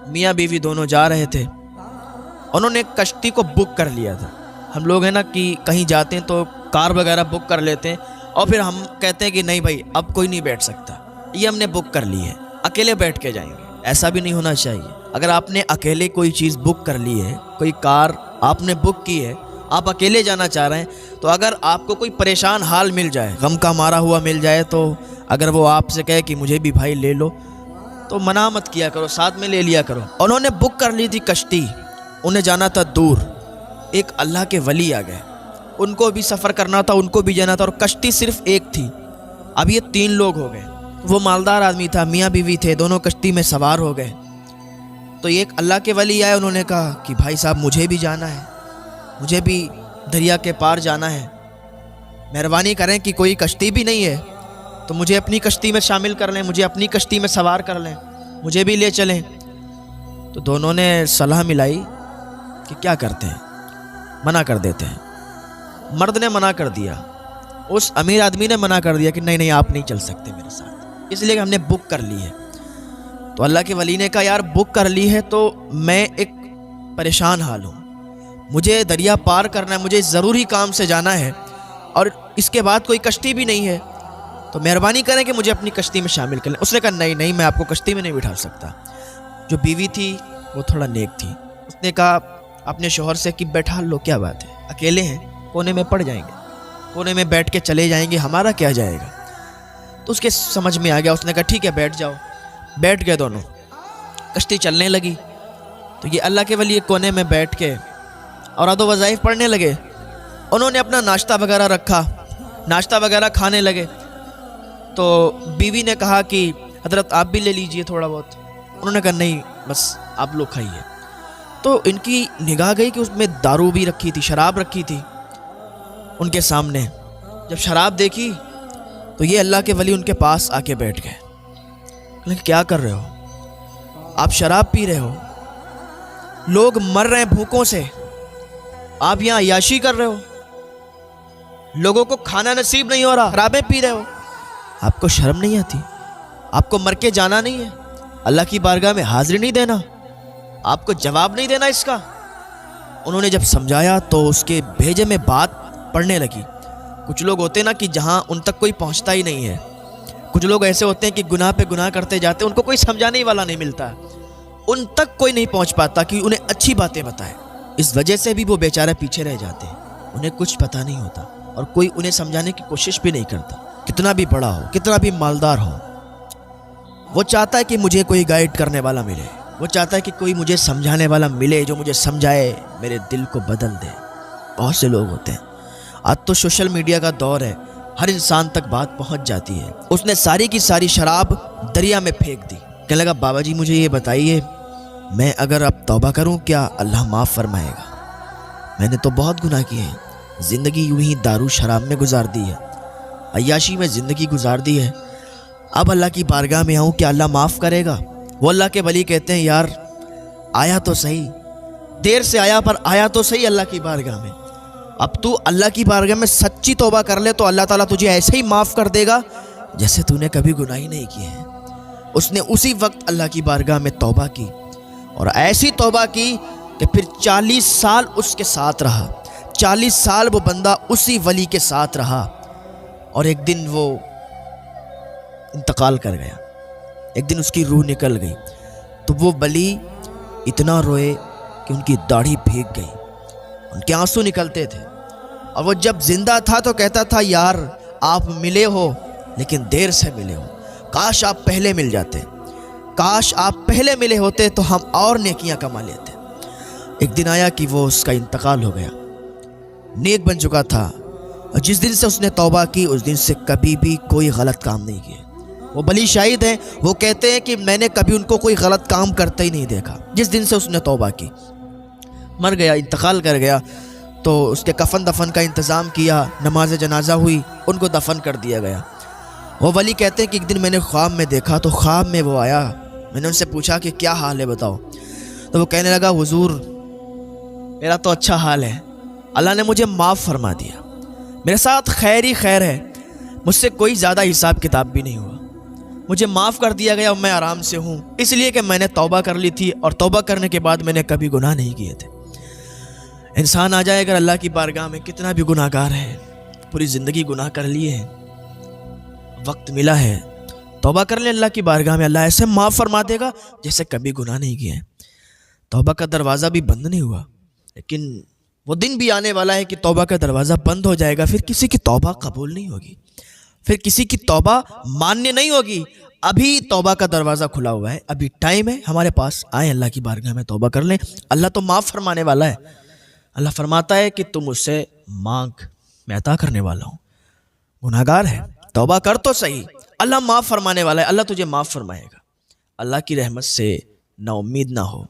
میاں بیوی دونوں جا رہے تھے، انہوں نے ایک کشتی کو بک کر لیا تھا۔ ہم لوگ ہیں نا کہ کہیں جاتے ہیں تو کار وغیرہ بک کر لیتے ہیں اور پھر ہم کہتے ہیں کہ نہیں بھائی اب کوئی نہیں بیٹھ سکتا، یہ ہم نے بک کر لی ہے، اکیلے بیٹھ کے جائیں گے۔ ایسا بھی نہیں ہونا چاہیے۔ اگر آپ نے اکیلے کوئی چیز بک کر لی ہے، کوئی کار آپ نے بک کی ہے، آپ اکیلے جانا چاہ رہے ہیں، تو اگر آپ کو کوئی پریشان حال مل جائے، غم کا مارا ہوا مل جائے، تو اگر وہ آپ سے کہے کہ مجھے بھی بھائی لے لو، تو منع مت کیا کرو، ساتھ میں لے لیا کرو۔ انہوں نے بک کر لی تھی کشتی، انہیں جانا تھا دور۔ ایک اللہ کے ولی آ گئے، ان کو بھی سفر کرنا تھا، ان کو بھی جانا تھا، اور کشتی صرف ایک تھی۔ اب یہ 3 لوگ ہو گئے۔ وہ مالدار آدمی تھا، میاں بیوی تھے، دونوں کشتی میں سوار ہو گئے۔ تو یہ ایک اللہ کے ولی آئے، انہوں نے کہا کہ بھائی صاحب مجھے بھی جانا ہے، مجھے بھی دریا کے پار جانا ہے، مہربانی کریں کہ کوئی کشتی بھی نہیں ہے تو مجھے اپنی کشتی میں شامل کر لیں، مجھے اپنی کشتی میں سوار کر لیں، مجھے بھی لے چلیں۔ تو دونوں نے صلاح ملائی کہ کیا کرتے ہیں، منع کر دیتے ہیں۔ مرد نے منع کر دیا، اس امیر آدمی نے منع کر دیا کہ نہیں آپ نہیں چل سکتے میرے ساتھ، اس لیے کہ ہم نے بک کر لی ہے۔ تو اللہ کے ولی نے کہا یار بک کر لی ہے تو میں ایک پریشان حال ہوں، مجھے دریا پار کرنا ہے، مجھے ضروری کام سے جانا ہے، اور اس کے بعد کوئی کشتی بھی نہیں ہے، تو مہربانی کریں کہ مجھے اپنی کشتی میں شامل کر لیں۔ اس نے کہا نہیں میں آپ کو کشتی میں نہیں بٹھا سکتا۔ جو بیوی تھی وہ تھوڑا نیک تھی، اس نے کہا اپنے شوہر سے کہ بیٹھا لو، کیا بات ہے، اکیلے ہیں، کونے میں پڑ جائیں گے، کونے میں بیٹھ کے چلے جائیں گے، ہمارا کیا جائے گا۔ تو اس کے سمجھ میں آ گیا، اس نے کہا ٹھیک ہے بیٹھ جاؤ۔ بیٹھ گئے دونوں، کشتی چلنے لگی۔ تو یہ اللہ کے ولی کونے میں بیٹھ کے اور ادب وظائف پڑھنے لگے۔ انہوں نے اپنا ناشتہ وغیرہ رکھا، ناشتہ وغیرہ کھانے لگے۔ تو بیوی نے کہا کہ حضرت آپ بھی لے لیجئے تھوڑا بہت۔ انہوں نے کہا نہیں بس آپ لوگ کھائیے۔ تو ان کی نگاہ گئی کہ اس میں دارو بھی رکھی تھی، شراب رکھی تھی ان کے سامنے۔ جب شراب دیکھی تو یہ اللہ کے ولی ان کے پاس آ کے بیٹھ گئے۔ کہ کیا کر رہے ہو آپ، شراب پی رہے ہو، لوگ مر رہے ہیں بھوکوں سے، آپ یہاں عیاشی کر رہے ہو، لوگوں کو کھانا نصیب نہیں ہو رہا، شرابیں پی رہے ہو، آپ کو شرم نہیں آتی؟ آپ کو مر کے جانا نہیں ہے؟ اللہ کی بارگاہ میں حاضری نہیں دینا؟ آپ کو جواب نہیں دینا اس کا؟ انہوں نے جب سمجھایا تو اس کے بھیجے میں بات پڑنے لگی۔ کچھ لوگ ہوتے ہیں نا کہ جہاں ان تک کوئی پہنچتا ہی نہیں ہے، کچھ لوگ ایسے ہوتے ہیں کہ گناہ پہ گناہ کرتے جاتے ہیں، ان کو کوئی سمجھانے والا نہیں ملتا، ان تک کوئی نہیں پہنچ پاتا کہ انہیں اچھی باتیں بتائے۔ اس وجہ سے بھی وہ بیچارے پیچھے رہ جاتے ہیں، انہیں کچھ پتہ نہیں ہوتا اور کوئی انہیں سمجھانے کی کوشش بھی نہیں کرتا۔ کتنا بھی بڑا ہو، کتنا بھی مالدار ہو، وہ چاہتا ہے کہ مجھے کوئی گائیڈ کرنے والا ملے، وہ چاہتا ہے کہ کوئی مجھے سمجھانے والا ملے جو مجھے سمجھائے، میرے دل کو بدل دے۔ بہت سے لوگ ہوتے ہیں۔ آج تو سوشل میڈیا کا دور ہے، ہر انسان تک بات پہنچ جاتی ہے۔ اس نے ساری کی ساری شراب دریا میں پھینک دی۔ کہنے لگا بابا جی مجھے یہ بتائیے، میں اگر اب توبہ کروں کیا اللہ معاف فرمائے گا؟ میں نے تو بہت گناہ کیے ہیں، زندگی یوں ہی دارو شراب میں گزار دی ہے، عیاشی میں زندگی گزار دی ہے، اب اللہ کی بارگاہ میں آؤں کیا اللہ معاف کرے گا؟ وہ اللہ کے ولی کہتے ہیں یار آیا تو صحیح، دیر سے آیا پر آیا تو صحیح اللہ کی بارگاہ میں۔ اب تو اللہ کی بارگاہ میں سچی توبہ کر لے تو اللہ تعالیٰ تجھے ایسے ہی معاف کر دے گا جیسے تو نے کبھی گناہ ہی نہیں کیے ہیں۔ اس نے اسی وقت اللہ کی بارگاہ میں توبہ کی، اور ایسی توبہ کی کہ پھر 40 سال اس کے ساتھ رہا، 40 سال وہ بندہ اسی ولی کے ساتھ رہا، اور ایک دن وہ انتقال کر گیا، ایک دن اس کی روح نکل گئی۔ تو وہ ولی اتنا روئے کہ ان کی داڑھی بھیگ گئی، ان کے آنسو نکلتے تھے، اور وہ جب زندہ تھا تو کہتا تھا یار آپ ملے ہو لیکن دیر سے ملے ہو، کاش آپ پہلے مل جاتے، کاش آپ پہلے ملے ہوتے تو ہم اور نیکیاں کما لیتے۔ ایک دن آیا کہ وہ اس کا انتقال ہو گیا، نیک بن چکا تھا، اور جس دن سے اس نے توبہ کی اس دن سے کبھی بھی کوئی غلط کام نہیں کیا۔ وہ ولی شاہد ہیں، وہ کہتے ہیں کہ میں نے کبھی ان کو کوئی غلط کام کرتے ہی نہیں دیکھا جس دن سے اس نے توبہ کی۔ مر گیا، انتقال کر گیا، تو اس کے کفن دفن کا انتظام کیا، نماز جنازہ ہوئی، ان کو دفن کر دیا گیا۔ وہ ولی کہتے ہیں کہ ایک دن میں نے خواب میں دیکھا، تو خواب میں وہ آیا، میں نے ان سے پوچھا کہ کیا حال ہے بتاؤ، تو وہ کہنے لگا حضور میرا تو اچھا حال ہے، اللہ نے مجھے معاف فرما دیا، میرے ساتھ خیر ہی خیر ہے، مجھ سے کوئی زیادہ حساب کتاب بھی نہیں ہوا، مجھے معاف کر دیا گیا اور میں آرام سے ہوں، اس لیے کہ میں نے توبہ کر لی تھی، اور توبہ کرنے کے بعد میں نے کبھی گناہ نہیں کیے تھے۔ انسان آ جائے اگر اللہ کی بارگاہ میں، کتنا بھی گناہ گار ہے، پوری زندگی گناہ کر لیے ہیں، وقت ملا ہے، توبہ کر لیں اللہ کی بارگاہ میں، اللہ ایسے معاف فرما دے گا جیسے کبھی گناہ نہیں کیے ہیں۔ توبہ کا دروازہ بھی بند نہیں ہوا، لیکن وہ دن بھی آنے والا ہے کہ توبہ کا دروازہ بند ہو جائے گا، پھر کسی کی توبہ قبول نہیں ہوگی، پھر کسی کی توبہ ماننے نہیں ہوگی۔ ابھی توبہ کا دروازہ کھلا ہوا ہے، ابھی ٹائم ہے ہمارے پاس، آئیں اللہ کی بارگاہ میں توبہ کر لیں۔ اللہ تو معاف فرمانے والا ہے، اللہ فرماتا ہے کہ تم مجھ سے مانگ، میں عطا کرنے والا ہوں۔ گناہ گار ہے، توبہ کر تو صحیح، اللہ معاف فرمانے والا ہے، اللہ تجھے معاف فرمائے گا۔ اللہ کی رحمت سے نا امید نہ ہو۔